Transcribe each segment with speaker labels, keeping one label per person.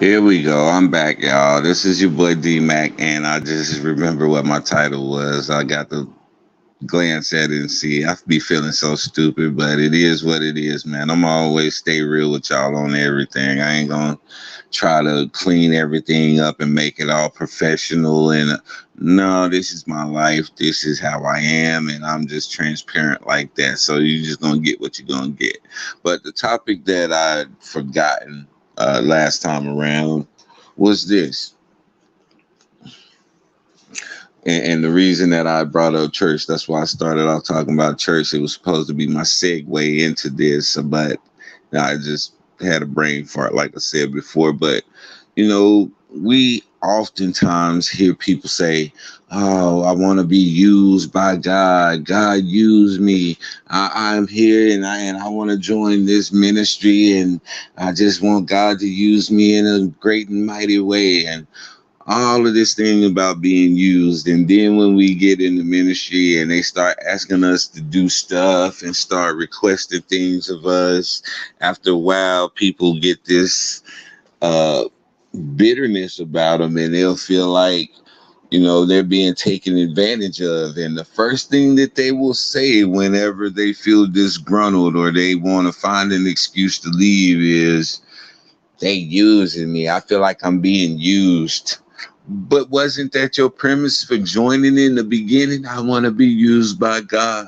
Speaker 1: Here we go. I'm back, y'all. This is your boy D Mac, and I just remember what my title was. I got to glance at it and see. I be feeling so stupid, but it is what it is, man. I'm always stay real with y'all on everything. I ain't gonna try to clean everything up and make it all professional. And no, this is my life. This is how I am, and I'm just transparent like that. So you're just gonna get what you're gonna get. But the topic that I'd forgotten last time around was this. And the reason that I brought up church, that's why I started off talking about church. It was supposed to be my segue into this, but I just had a brain fart, like I said before. But, we oftentimes hear people say, "Oh, I want to be used by God. God use me. I'm here and I want to join this ministry and I just want God to use me in a great and mighty way." And all of this thing about being used. And then when we get in the ministry and they start asking us to do stuff and start requesting things of us, after a while, people get this uh, bitterness about them and they'll feel like, they're being taken advantage of. And the first thing that they will say whenever they feel disgruntled or they want to find an excuse to leave is, "They using me. I feel like I'm being used." But wasn't that your premise for joining in the beginning? I want to be used by God.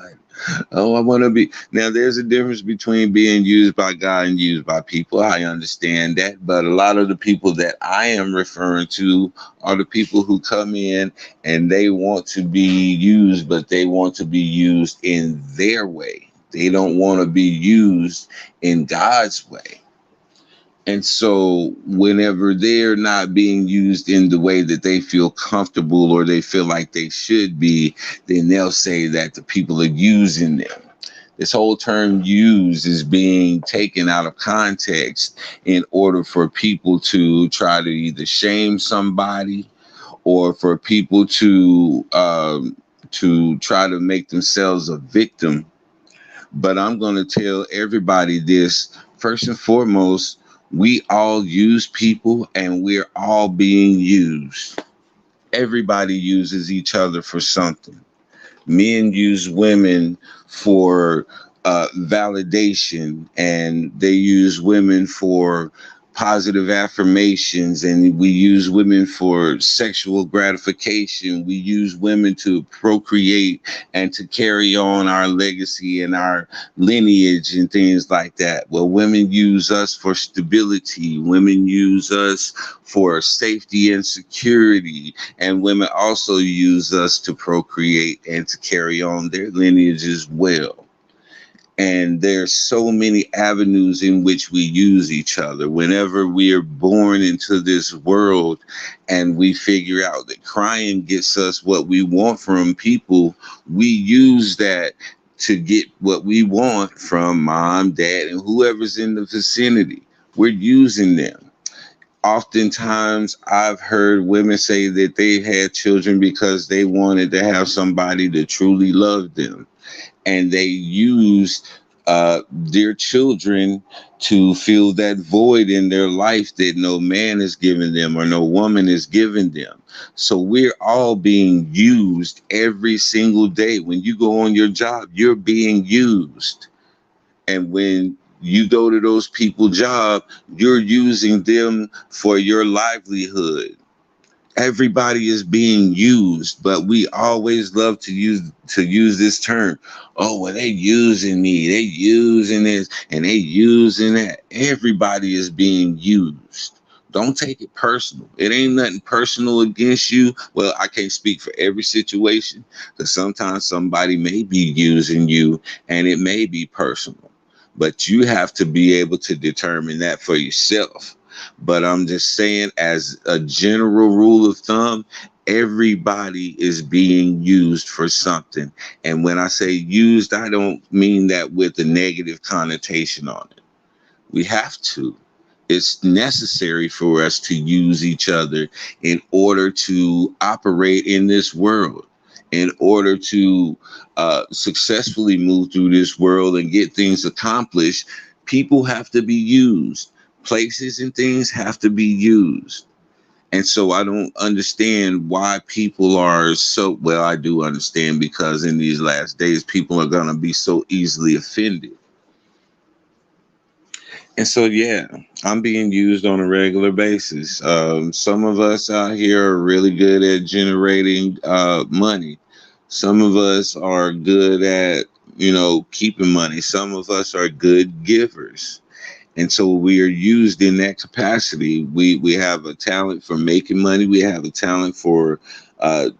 Speaker 1: Oh, I want to be. Now, there's a difference between being used by God and used by people. I understand that. But a lot of the people that I am referring to are the people who come in and they want to be used, but they want to be used in their way. They don't want to be used in God's way. And so, whenever they're not being used in the way that they feel comfortable or they feel like they should be, then they'll say that the people are using them. This whole term "use" is being taken out of context in order for people to try to either shame somebody or for people to try to make themselves a victim. But I'm going to tell everybody this first and foremost: we all use people and we're all being used. Everybody uses each other for something. Men use women for validation, and they use women for positive affirmations, and we use women for sexual gratification. We use women to procreate and to carry on our legacy and our lineage and things like that. Well, women use us for stability. Women use us for safety and security, and women also use us to procreate and to carry on their lineage as well. And there's so many avenues in which we use each other. Whenever we are born into this world and we figure out that crying gets us what we want from people, we use that to get what we want from mom, dad, and whoever's in the vicinity. We're using them. Oftentimes I've heard women say that they had children because they wanted to have somebody to truly love them, and they used their children to fill that void in their life that no man has given them or no woman has given them. So we're all being used every single day. When you go on your job, you're being used. And when you go to those people's job, you're using them for your livelihood. Everybody is being used, but we always love to use this term. "Oh, well, they using me, they using this, and they using that." Everybody is being used. Don't take it personal. It ain't nothing personal against you. Well, I can't speak for every situation, because sometimes somebody may be using you and it may be personal. But you have to be able to determine that for yourself. But I'm just saying, as a general rule of thumb, everybody is being used for something. And when I say used, I don't mean that with a negative connotation on it. We have to. It's necessary for us to use each other in order to operate in this world, in order to successfully move through this world and get things accomplished. People have to be used. Places and things have to be used. And so I don't understand why people are so, well, I do understand, because in these last days, people are going to be so easily offended. And so, yeah, I'm being used on a regular basis. Some of us out here are really good at generating money. Some of us are good at, keeping money. Some of us are good givers. And so we are used in that capacity. We have a talent for making money. We have a talent for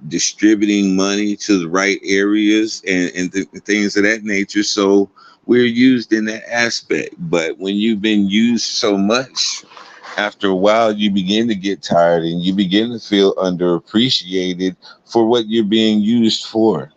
Speaker 1: distributing money to the right areas and things of that nature. So we're used in that aspect. But when you've been used so much, after a while, you begin to get tired and you begin to feel underappreciated for what you're being used for.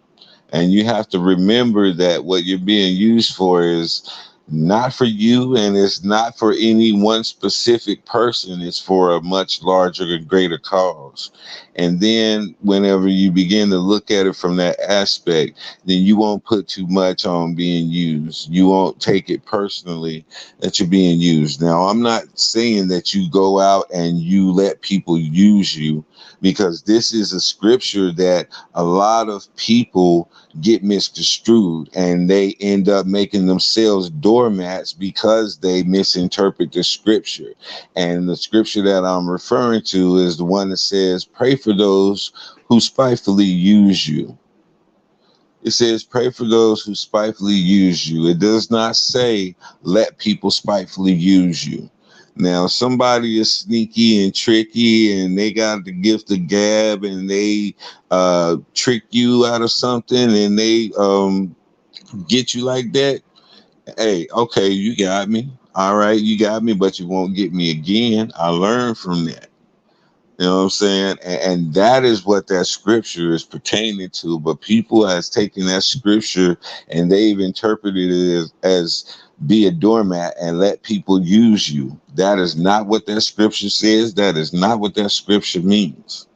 Speaker 1: And you have to remember that what you're being used for is not for you, and it's not for any one specific person. It's for a much larger and greater cause. And then whenever you begin to look at it from that aspect, then you won't put too much on being used. You won't take it personally that you're being used. Now, I'm not saying that you go out and you let people use you, because this is a scripture that a lot of people get misconstrued, and they end up making themselves doormats because they misinterpret the scripture. And the scripture that I'm referring to is the one that says, pray for those who spitefully use you. It says, pray for those who spitefully use you. It does not say, let people spitefully use you. Now, somebody is sneaky and tricky and they got the gift of gab and they trick you out of something and they get you like that. Hey, okay, you got me. All right, you got me, but you won't get me again. I learned from that. You know what I'm saying? And that is what that scripture is pertaining to. But people has taken that scripture and they've interpreted it as be a doormat and let people use you. That is not what that scripture says. That is not what that scripture means.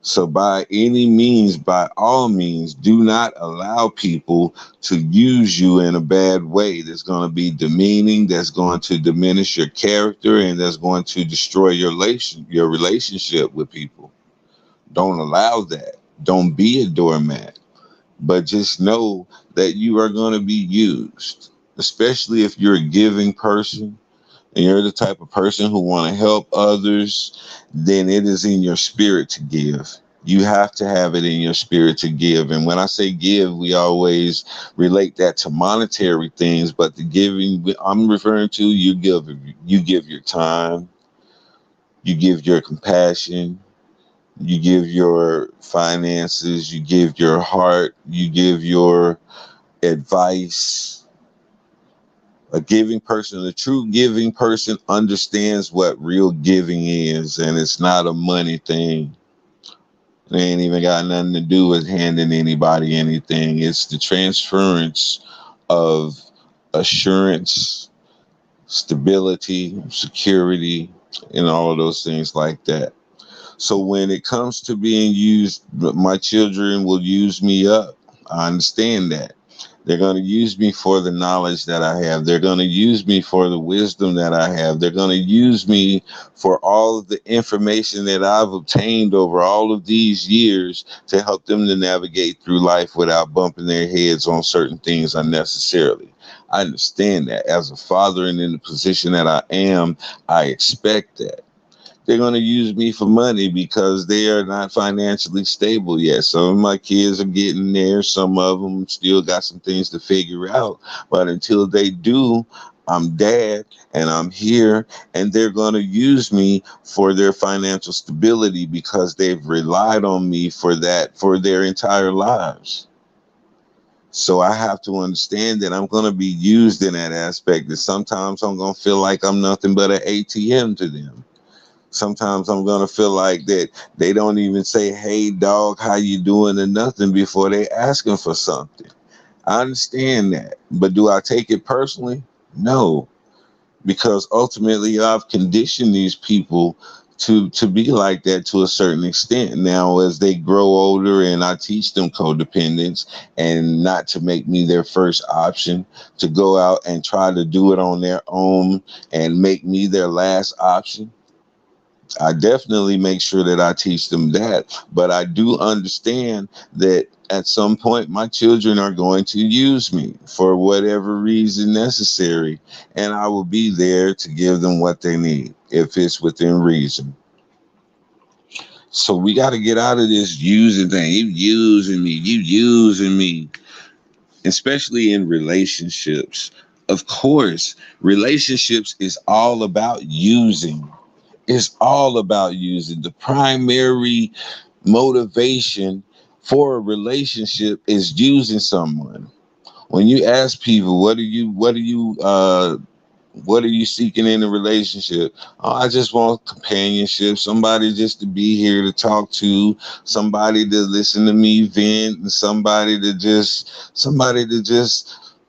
Speaker 1: So by any means, by all means, do not allow people to use you in a bad way that's going to be demeaning, that's going to diminish your character, and that's going to destroy your relationship with people. Don't allow that. Don't be a doormat. But just know that you are going to be used, especially if you're a giving person and you're the type of person who want to help others, then it is in your spirit to give. You have to have it in your spirit to give. And when I say give, we always relate that to monetary things, but the giving I'm referring to, you give your time, you give your compassion, you give your finances, you give your heart, you give your advice. A giving person, a true giving person understands what real giving is, and it's not a money thing. It ain't even got nothing to do with handing anybody anything. It's the transference of assurance, stability, security, and all of those things like that. So when it comes to being used, my children will use me up. I understand that. They're going to use me for the knowledge that I have. They're going to use me for the wisdom that I have. They're going to use me for all of the information that I've obtained over all of these years to help them to navigate through life without bumping their heads on certain things unnecessarily. I understand that. As a father and in the position that I am, I expect that. They're going to use me for money because they are not financially stable yet. Some of my kids are getting there. Some of them still got some things to figure out. But until they do, I'm dad and I'm here, and they're going to use me for their financial stability because they've relied on me for that for their entire lives. So I have to understand that I'm going to be used in that aspect. That sometimes I'm going to feel like I'm nothing but an ATM to them. Sometimes I'm gonna feel like that they don't even say, "Hey, dog, how you doing?" or nothing before they asking for something. I understand that, but do I take it personally? No, because ultimately I've conditioned these people to be like that to a certain extent. Now, as they grow older, and I teach them codependence, and not to make me their first option, to go out and try to do it on their own and make me their last option. I definitely make sure that I teach them that, but I do understand that at some point my children are going to use me for whatever reason necessary, and I will be there to give them what they need if it's within reason. So we got to get out of this using thing. You using me, you using me, especially in relationships. Of course, relationships is all about using. It's all about using. The primary motivation for a relationship is using someone. When you ask people, what are you seeking in a relationship? Oh, I just want companionship, somebody just to be here to talk to, somebody to listen to me vent, and somebody to just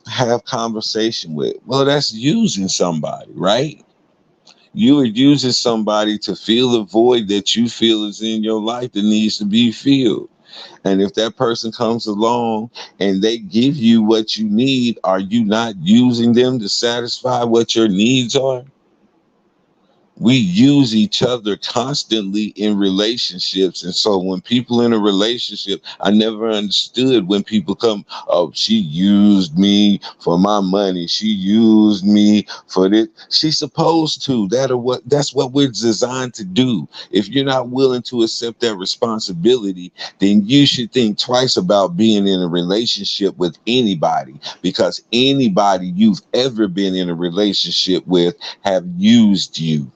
Speaker 1: have conversation with. Well, that's using somebody, right? You are using somebody to fill a void that you feel is in your life that needs to be filled. And if that person comes along and they give you what you need, are you not using them to satisfy what your needs are? We use each other constantly in relationships. And so when people in a relationship, I never understood when people come, oh, she used me for my money, she used me for this. She's supposed to. That's what we're designed to do. If you're not willing to accept that responsibility, then you should think twice about being in a relationship with anybody, because anybody you've ever been in a relationship with have used you.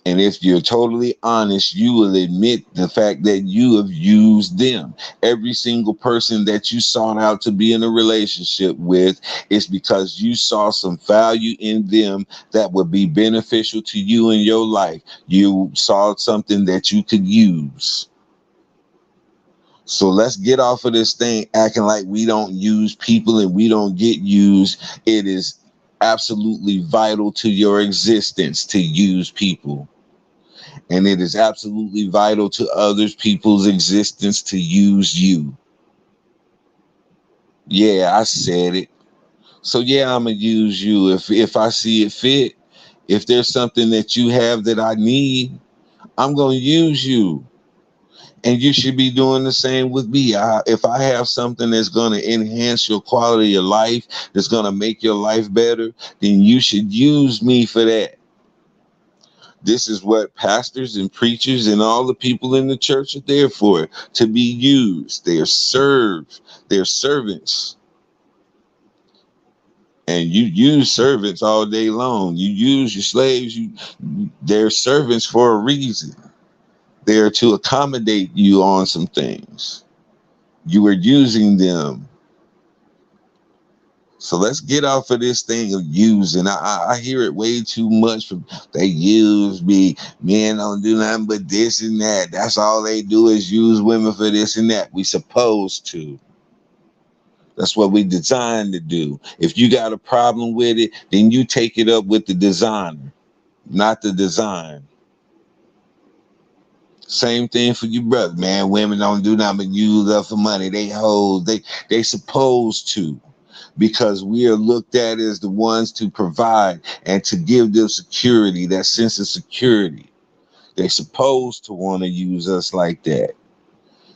Speaker 1: And if you're totally honest, you will admit the fact that you have used them. Every single person that you sought out to be in a relationship with is because you saw some value in them that would be beneficial to you in your life. You saw something that you could use. So let's get off of this thing acting like we don't use people and we don't get used. It is absolutely vital to your existence to use people. And it is absolutely vital to others people's existence to use you. Yeah, I said it. So yeah, I'm gonna use you if I see it fit. If there's something that you have that I need, I'm gonna use you. And you should be doing the same with me. If I have something that's going to enhance your quality of life, that's going to make your life better, then you should use me for that. This is what pastors and preachers and all the people in the church are there for, to be used. They are served. They're servants. And you use servants all day long. You use your slaves. They're servants for a reason. They are to accommodate you on some things. You are using them. So let's get off of this thing of using. I hear it way too much from they use me. Men don't do nothing but this and that. That's all they do is use women for this and that. We supposed to. That's what we designed to do. If you got a problem with it, then you take it up with the designer, not the design. Same thing for you, brother. Man, women don't do nothing but use up for money. They hold. They supposed to. Because we are looked at as the ones to provide and to give them security, that sense of security. They're supposed to want to use us like that.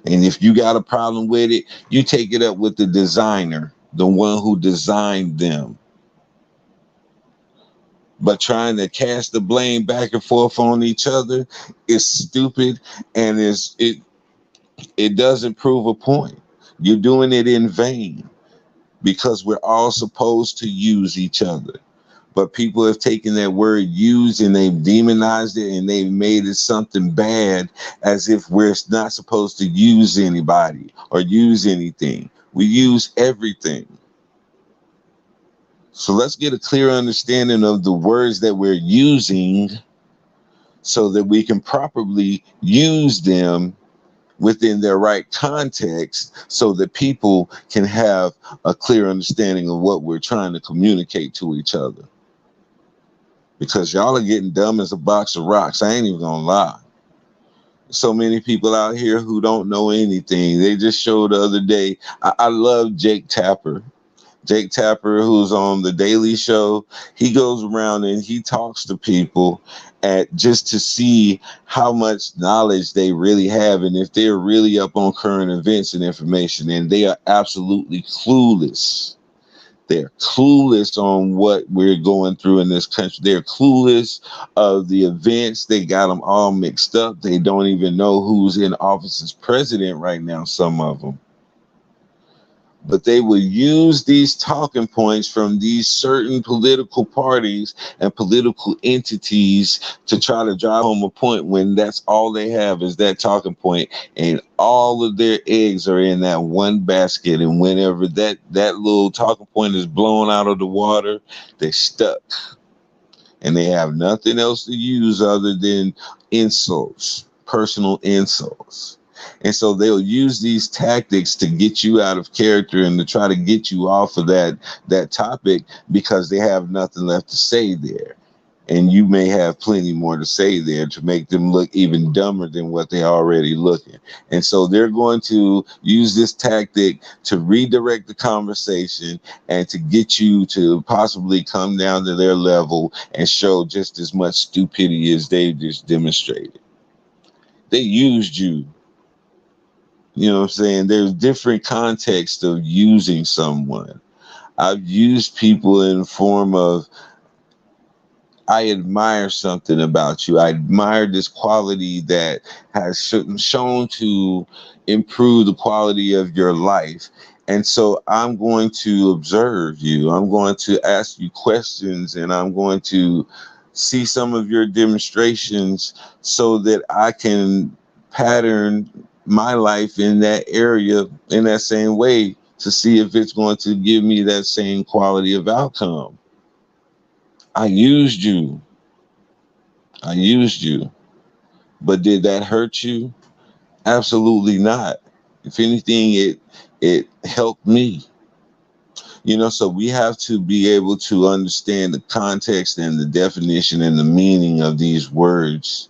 Speaker 1: And if you got a problem with it, you take it up with the designer, the one who designed them. But trying to cast the blame back and forth on each other is stupid, and it doesn't prove a point. You're doing it in vain, because we're all supposed to use each other. But people have taken that word use and they've demonized it and they've made it something bad, as if we're not supposed to use anybody or use anything. We use everything. So let's get a clear understanding of the words that we're using so that we can properly use them within their right context, so that people can have a clear understanding of what we're trying to communicate to each other. because y'all are getting dumb as a box of rocks. I ain't even gonna lie. So many people out here who don't know anything. They just showed the other day. I love Jake Tapper. Jake Tapper, who's on the Daily Show, he goes around and he talks to people at just to see how much knowledge they really have and if they're really up on current events and information. And they are absolutely clueless. They're clueless on what we're going through in this country. They're clueless of the events. They got them all mixed up. They don't even know who's in office as president right now, some of them. But they will use these talking points from these certain political parties and political entities to try to drive home a point when that's all they have is that talking point, and all of their eggs are in that one basket. And whenever that little talking point is blown out of the water, they're stuck, and they have nothing else to use other than insults, personal insults. And so they'll use these tactics to get you out of character and to try to get you off of that topic, because they have nothing left to say there. And you may have plenty more to say there to make them look even dumber than what they're already looking. And so they're going to use this tactic to redirect the conversation and to get you to possibly come down to their level and show just as much stupidity as they just demonstrated. They used you. You know what I'm saying? There's different contexts of using someone. I've used people in the form of, I admire something about you. I admire this quality that has shown to improve the quality of your life. And so I'm going to observe you. I'm going to ask you questions, and I'm going to see some of your demonstrations so that I can pattern my life in that area in that same way to see if it's going to give me that same quality of outcome. I used you. I used you. But did that hurt you? Absolutely not. If anything, it helped me. So we have to be able to understand the context and the definition and the meaning of these words.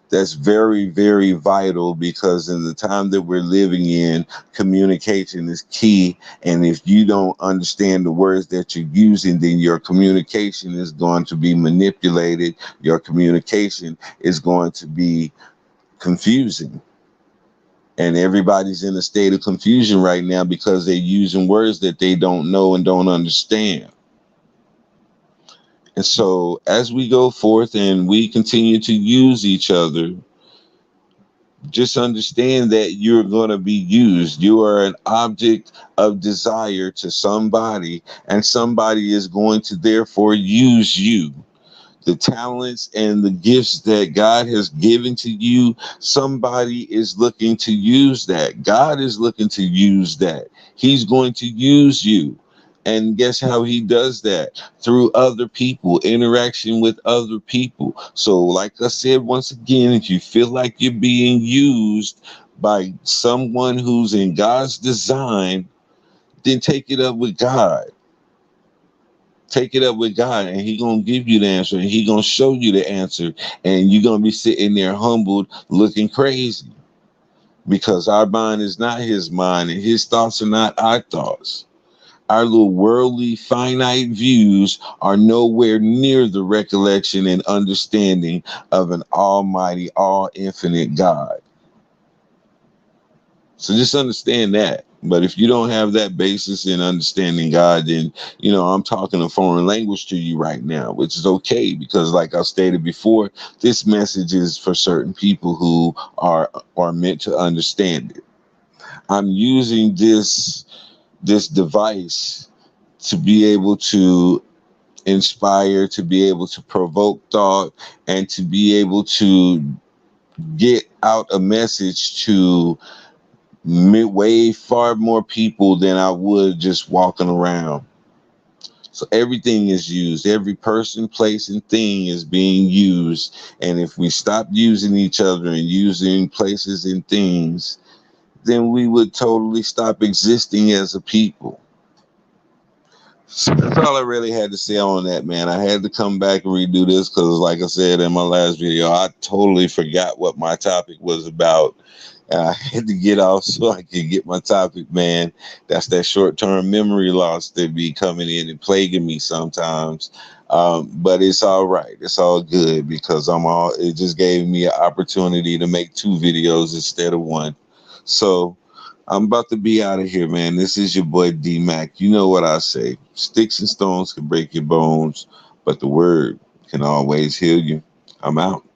Speaker 1: That's very, very vital, because in the time that we're living in, communication is key. And if you don't understand the words that you're using, then your communication is going to be manipulated. Your communication is going to be confusing. And everybody's in a state of confusion right now because they're using words that they don't know and don't understand. And so as we go forth and we continue to use each other, just understand that you're going to be used. You are an object of desire to somebody, and somebody is going to therefore use you. The talents and the gifts that God has given to you, somebody is looking to use that. God is looking to use that. He's going to use you. And guess how he does that? Through other people, interaction with other people. So, like I said, once again, if you feel like you're being used by someone who's in God's design, then take it up with God. Take it up with God, and he gonna give you the answer, and he gonna show you the answer, and you're gonna be sitting there humbled, looking crazy, because our mind is not his mind, and his thoughts are not our thoughts. Our little worldly, finite views are nowhere near the recollection and understanding of an almighty, all-infinite God. So just understand that. But if you don't have that basis in understanding God, then, I'm talking a foreign language to you right now, which is okay, because like I stated before, this message is for certain people who are meant to understand it. I'm using this device to be able to inspire, to be able to provoke thought, and to be able to get out a message to way far more people than I would just walking around. So everything is used. Every person, place, and thing is being used. And if we stop using each other and using places and things, then we would totally stop existing as a people. So that's all I really had to say on that, man. I had to come back and redo this because, like I said in my last video, I totally forgot what my topic was about. And I had to get off so I could get my topic, man. That's that short-term memory loss that be coming in and plaguing me sometimes. But it's all right. It's all good because it just gave me an opportunity to make two videos instead of one. So I'm about to be out of here, man. This is your boy D Mac. You know what I say. Sticks and stones can break your bones, but the word can always heal you. I'm out.